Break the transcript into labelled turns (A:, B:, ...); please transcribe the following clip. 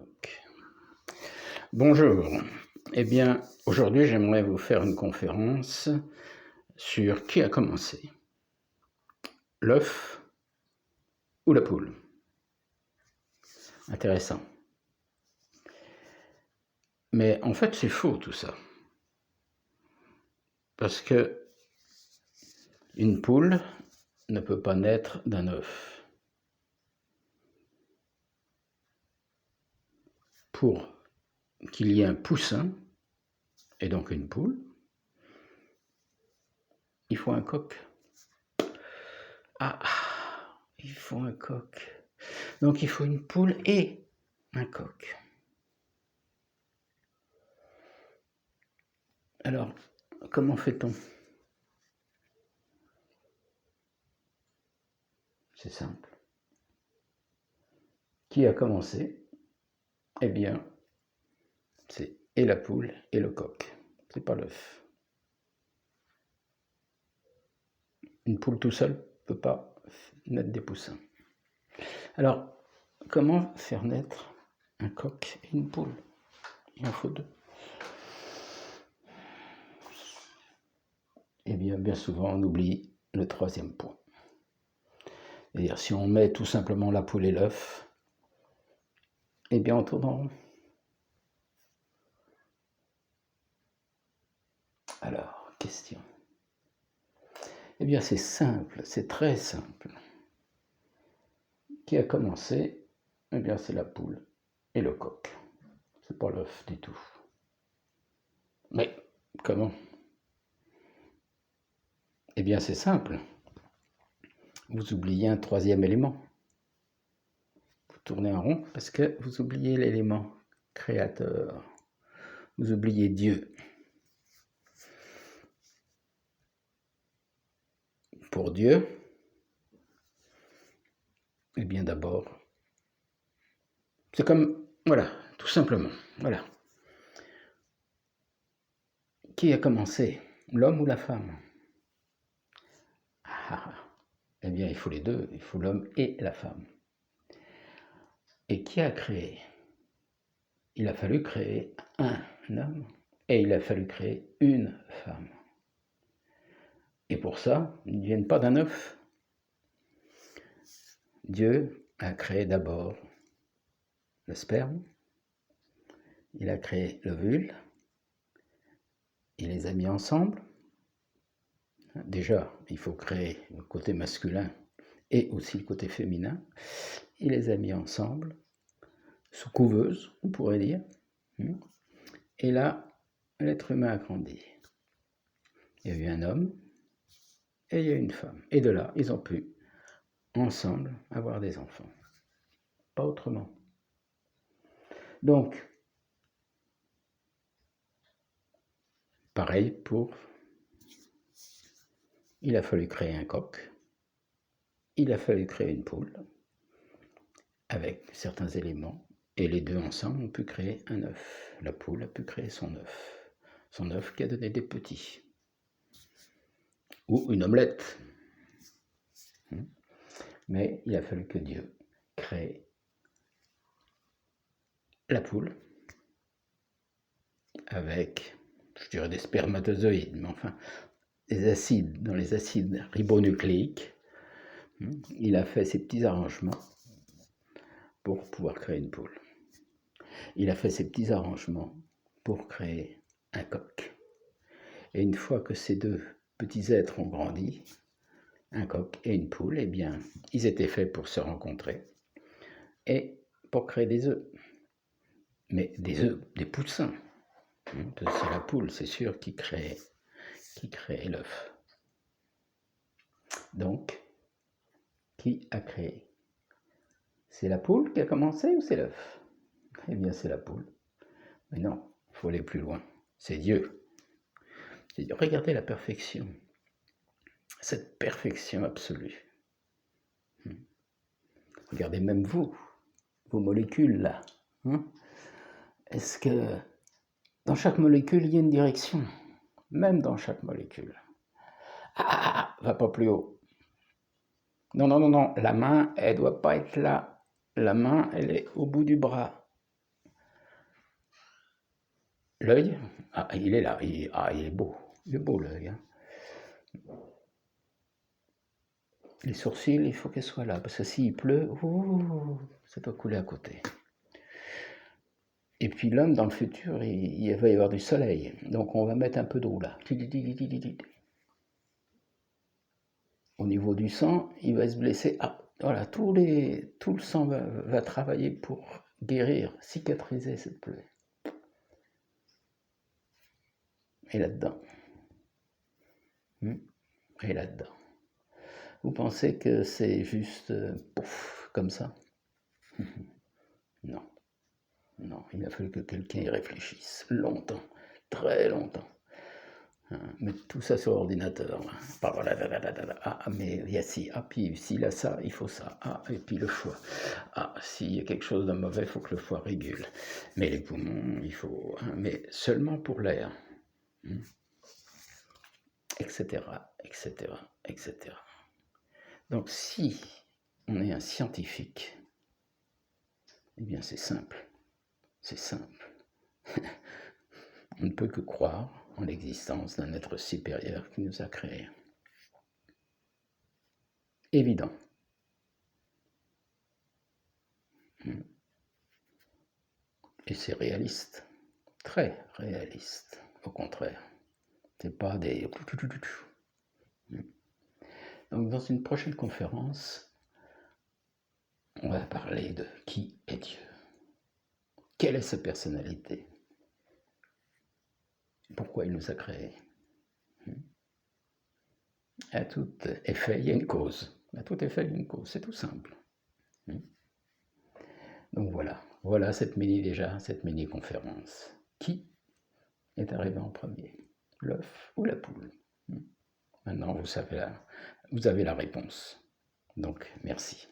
A: Donc, bonjour. Eh bien, aujourd'hui, j'aimerais vous faire une conférence sur qui a commencé, l'œuf ou la poule. Intéressant. Mais en fait, c'est faux tout ça. Parce que une poule ne peut pas naître d'un œuf. Pour qu'il y ait un poussin, et donc une poule, il faut un coq. Ah, il faut un coq. Donc il faut une poule et un coq. Alors, comment fait-on? C'est simple. Qui a commencé? Eh bien, c'est et la poule et le coq. C'est pas l'œuf. Une poule tout seul ne peut pas naître des poussins. Alors, comment faire naître un coq et une poule? Il en faut deux. Eh bien, bien souvent, on oublie le troisième point. C'est-à-dire, si on met tout simplement la poule et l'œuf, eh bien, on tourne en rond. Alors, question. Eh bien, c'est simple, c'est très simple. Qui a commencé? Eh bien, c'est la poule et le coq. C'est pas l'œuf du tout. Mais comment? Eh bien, c'est simple. Vous oubliez un troisième élément. Vous tournez en rond parce que vous oubliez l'élément créateur. Vous oubliez Dieu. Pour Dieu, eh bien d'abord, c'est comme, voilà, tout simplement, voilà. Qui a commencé? L'homme ou la femme? Eh bien, il faut les deux, il faut l'homme et la femme. Et qui a créé? Il a fallu créer un homme et il a fallu créer une femme. Et pour ça, ils ne viennent pas d'un œuf. Dieu a créé d'abord le sperme, il a créé l'ovule, il les a mis ensemble. Déjà, il faut créer le côté masculin et aussi le côté féminin. Il les a mis ensemble, sous couveuse, on pourrait dire. Et là, l'être humain a grandi. Il y a eu un homme et il y a eu une femme. Et de là, ils ont pu, ensemble, avoir des enfants. Pas autrement. Donc, pareil pour... Il a fallu créer un coq, il a fallu créer une poule, avec certains éléments, et les deux ensemble ont pu créer un œuf. La poule a pu créer son œuf qui a donné des petits, ou une omelette. Mais il a fallu que Dieu crée la poule, avec, je dirais des spermatozoïdes, mais enfin, des acides, dans les acides ribonucléiques. Il a fait ses petits arrangements pour pouvoir créer une poule. Il a fait ses petits arrangements pour créer un coq. Et une fois que ces deux petits êtres ont grandi, un coq et une poule, eh bien, ils étaient faits pour se rencontrer et pour créer des œufs. Mais des œufs, des poussins. C'est la poule, c'est sûr, qui crée l'œuf. Donc, qui a créé? C'est la poule qui a commencé ou c'est l'œuf? Eh bien, c'est la poule. Mais non, il faut aller plus loin. C'est Dieu. Regardez la perfection. Cette perfection absolue. Regardez même vous, vos molécules là. Est-ce que dans chaque molécule, il y a une direction? Même dans chaque molécule. Va pas plus haut. Non, la main, elle doit pas être là. La main, elle est au bout du bras. L'œil, ah, il est là, il est beau. Il est beau l'œil. Hein. Les sourcils, il faut qu'elles soient là, parce que s'il pleut, ça doit couler à côté. Et puis l'homme, dans le futur, il va y avoir du soleil. Donc on va mettre un peu d'eau là. Au niveau du sang, il va se blesser. Ah, voilà, tout le sang va travailler pour guérir, cicatriser cette plaie. Et là-dedans. Et là-dedans. Vous pensez que c'est juste pouf, comme ça? Non. Non, il a fallu que quelqu'un y réfléchisse longtemps, très longtemps. Mettre tout ça sur ordinateur. Ah, mais il y a ci, ah, puis s'il a ça, il faut ça. Ah, et puis le foie. Ah, s'il y a quelque chose de mauvais, il faut que le foie régule. Mais les poumons, il faut. Mais seulement pour l'air. Etc., etc., etc. Donc si on est un scientifique, eh bien c'est simple. C'est simple. On ne peut que croire en l'existence d'un être supérieur qui nous a créés. Évident. Et c'est réaliste. Très réaliste. Au contraire. C'est pas des... Donc dans une prochaine conférence, on va parler de qui est Dieu. Quelle est sa personnalité? Pourquoi il nous a créés? À tout effet, il y a une cause. À tout effet, il y a une cause. C'est tout simple. Donc voilà cette mini-conférence. Qui est arrivé en premier? L'œuf ou la poule? Maintenant, vous avez la réponse. Donc, merci.